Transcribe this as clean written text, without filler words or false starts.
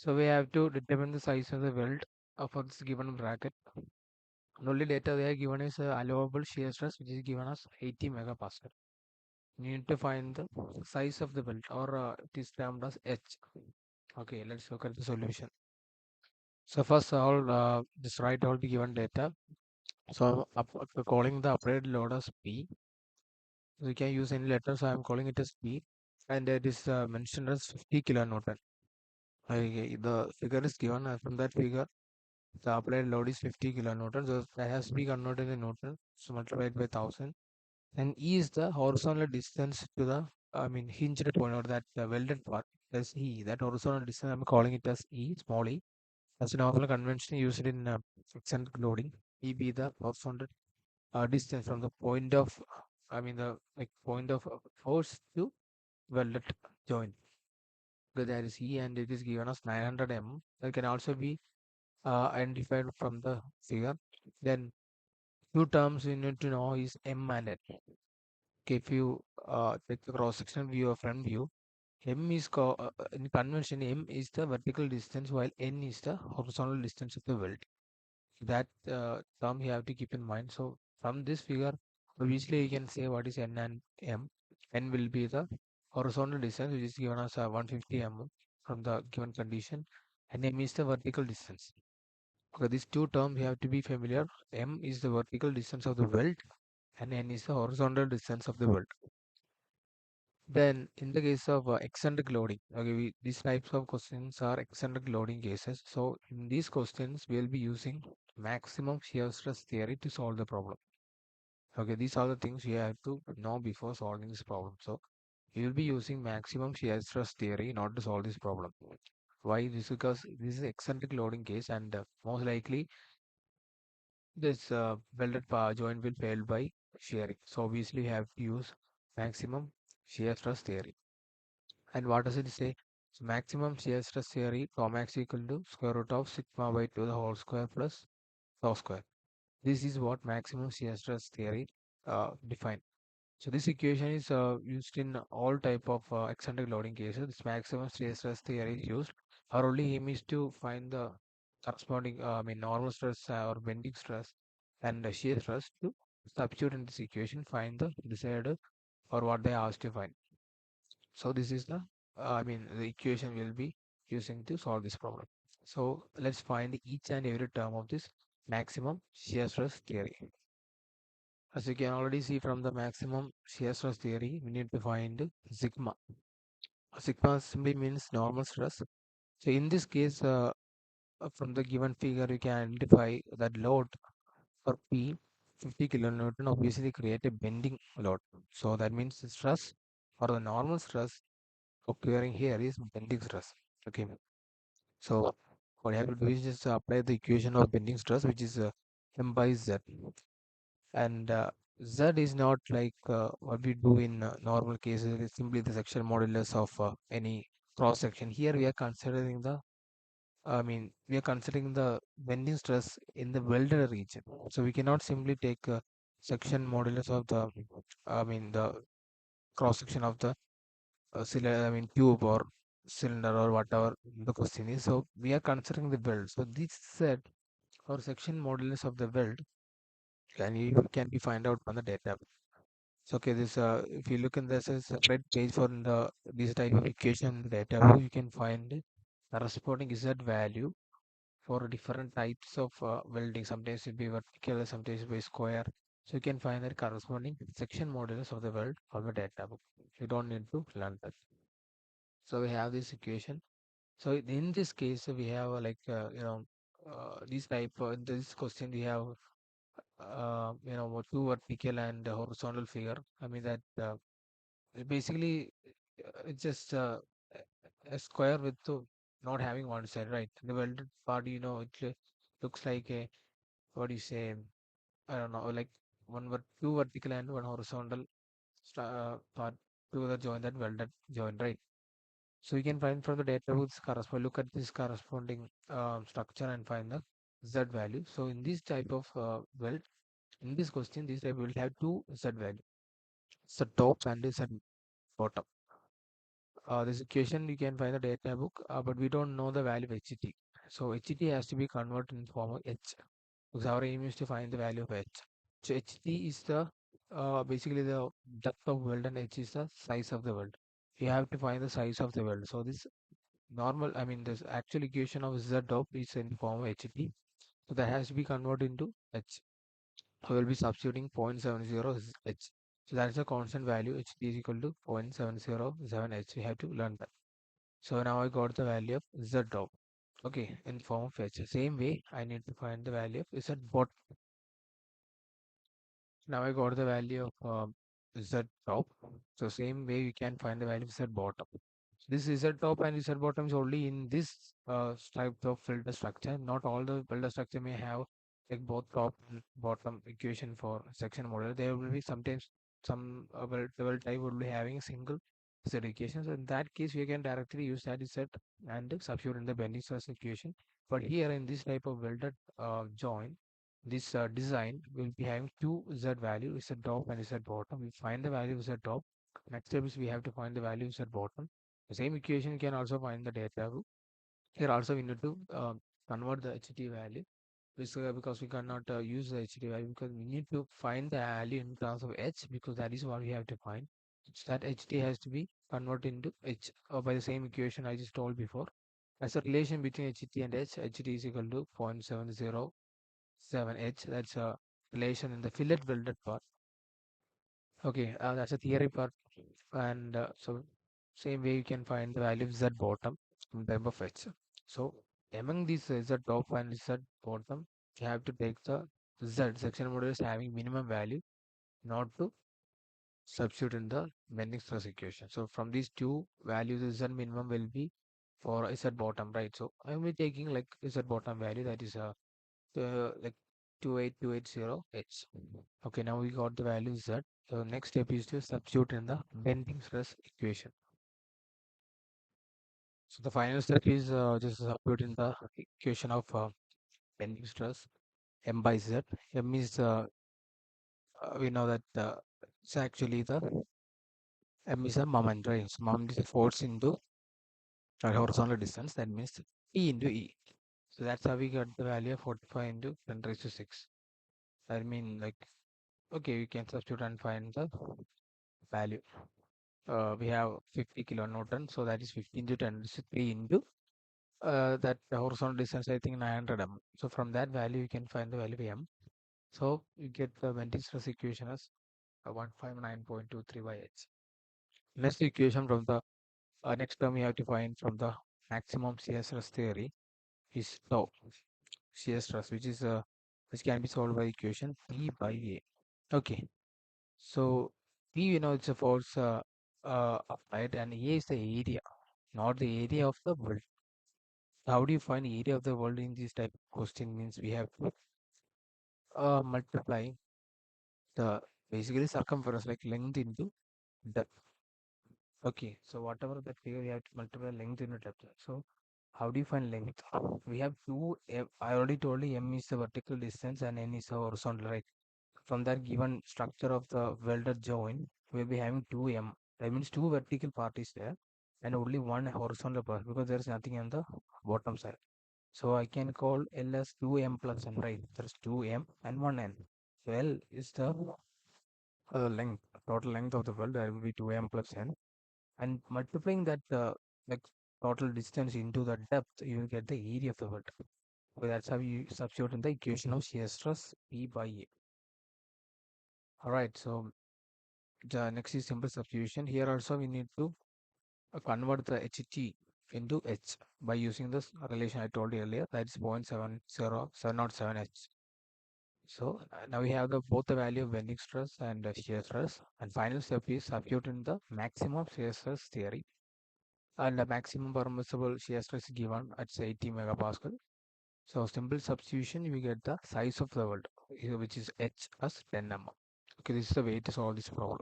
So we have to determine the size of the weld for this given bracket. And only data they are given is allowable shear stress, which is given as 80 megapascal. You need to find the size of the weld, or it is termed as H. Okay, let's look at the solution. So first of all, just write all the given data. So calling the applied load as P. So you can use any letter, so I'm calling it as P, and it is mentioned as 50 kilonewton. Okay, the figure is given, and from that figure the applied load is 50 kilonewton, so that has to be converted in newton, so multiplied by 1000. And E is the horizontal distance to the, I mean, hinged point, or that welded part. That's E. That horizontal distance, I'm calling it as E, small e. That's a normal convention used in eccentric loading. E be the horizontal distance from the point of, I mean, the like point of force to welded joint. So that is E, and it is given as 900 mm. That can also be identified from the figure. Then two terms we need to know is M and N. Okay, if you take the cross-sectional view or front view, M is in convention, M is the vertical distance, while N is the horizontal distance of the weld. That term you have to keep in mind. So from this figure, obviously you can say what is N and M. N will be the horizontal distance, which is given as 150 mm from the given condition, and M is the vertical distance. Okay, these two terms you have to be familiar. M is the vertical distance of the weld, and N is the horizontal distance of the weld. Then, in the case of eccentric loading, okay, these types of questions are eccentric loading cases. So, in these questions, we will be using maximum shear stress theory to solve the problem. Okay, these are the things you have to know before solving this problem. So, you will be using maximum shear stress theory in order to solve this problem. Why? This because this is eccentric loading case, and most likely this welded joint will fail by shearing. So, obviously, you have to use maximum shear stress theory. And what does it say? So maximum shear stress theory, tau max equal to square root of sigma by 2 the whole square plus tau square. This is what maximum shear stress theory define. So this equation is used in all type of eccentric loading cases. This maximum shear stress theory is used. Our only aim is to find the corresponding, I mean, normal stress or bending stress and shear stress to substitute in this equation, find the desired or what they asked to find. So this is the, I mean, the equation we'll be using to solve this problem. So let's find each and every term of this maximum shear stress theory. As you can already see from the maximum shear stress theory, we need to find sigma. Sigma simply means normal stress. So in this case, from the given figure, you can identify that load for P 50 kilonewton obviously create a bending load. So that means the stress or the normal stress occurring here is bending stress. Okay. So what you have to do is just apply the equation of bending stress, which is m by z, and z is not like what we do in normal cases. It is simply the section modulus of any cross section. Here we are considering the, I mean, we are considering the bending stress in the welded region. So we cannot simply take section modulus of the, I mean, the cross section of the cylinder, I mean, tube or cylinder or whatever the question is. So we are considering the weld. So this said, or section modulus of the weld can be find out from the data. So okay, this if you look in this a separate page for the this type of equation data, you can find corresponding Z value for different types of welding. Sometimes it be vertical, sometimes it be square. So you can find that corresponding section modulus of the weld from the data book. You don't need to learn that. So we have this equation. So in this case, we have this type. In this question, we have two vertical and horizontal figure. I mean that basically it's just a square with not having one side, right? The welded part, it looks like a, what do you say? I don't know, like two vertical and one horizontal part together join that welded joint, right? So you can find from the data books correspond. Look at this corresponding structure and find the Z value. So in this type of weld, in this question, this type will have two Z value. It's the top and it's at bottom. this equation you can find the data book, but we don't know the value of HT. So HT has to be converted in form of H, because our aim is to find the value of H. So HT is the basically the depth of weld, and H is the size of the weld. You have to find the size of the weld. So this this actual equation of Z dot is in form of HT. So that has to be converted into H. So we'll be substituting 0.70 H. So that's a constant value. HT is equal to 0.707 H. We have to learn that. So now I got the value of Z dot. Okay, in form of H. Same way, I need to find the value of Z bot. Now I got the value of Z top. So same way you can find the value of Z bottom. This Z top and Z bottom is only in this type of filter structure. Not all the filter structure may have like both top and bottom equation for section model. There will be sometimes some well type will be having a single Z equation. So in that case, we can directly use that Z and substitute in the bending stress equation. But here in this type of welded joint, this design will be having two Z value, Z top and Z bottom. We find the value of Z top. Next step is we have to find the value of Z bottom. The same equation you can also find the data group. Here also we need to convert the HT value because we cannot use the HT value, because we need to find the value in terms of H, because that is what we have to find. So that HT has to be converted into H by the same equation I just told before. As a relation between HT and H, HT is equal to 0.707 H. That's a relation in the fillet welded part. Okay, that's a theory part, and so same way you can find the value of Z bottom in terms of H. So among these Z top and Z bottom, you have to take the Z section modulus having minimum value, not to substitute in the bending stress equation. So from these two values, the Z minimum will be for Z bottom, right? So I will be taking like Z bottom value, that is like 28280 H. Okay, now we got the value Z. So next step is to substitute in the bending stress equation. So the final step is just substitute in the equation of bending stress M by Z. M is we know that it's actually the M is a moment, right? So moment is a force into a horizontal distance. That means E into E. So that's how we got the value of 45 into 10 raised to 6. I mean, like, okay, we can substitute and find the value. We have 50 kilonewton, so that is 50 into 10 raised to 3 into that horizontal distance, I think 900 m. So from that value, you can find the value of m. So you get the bending stress equation as 159.23 by h. Next equation from the next term you have to find from the maximum shear stress theory is tau shear stress, which can be solved by equation P by A. Okay, so P, it's a force applied, and A is the area, not the area of the world. How do you find area of the world in this type of question? Means we have to multiply the basically circumference, like length into depth. Okay, so whatever that figure, you have to multiply length into depth. So how do you find length? We have I already told you m is the vertical distance and n is the horizontal, right? From that given structure of the welded joint, we'll be having 2m. That means two vertical part is there and only one horizontal part, because there is nothing on the bottom side. So I can call L as 2m plus n, right? There's 2m and 1n. So L is the length, total length of the weld. There will be 2m plus n. And multiplying that like total distance into the depth, you will get the area of the weld. So that's how you substitute in the equation of shear stress P by A. Alright, so the next is simple substitution. Here also we need to convert the HT into H by using this relation I told you earlier, that is 0.707 H. So now we have both the value of bending stress and shear stress, and final step is substituting the maximum shear stress theory, and the maximum permissible shear stress is given at say 80 megapascal. So simple substitution, we get the size of the weld, which is H as 10 mm. Okay, this is the way to solve this problem.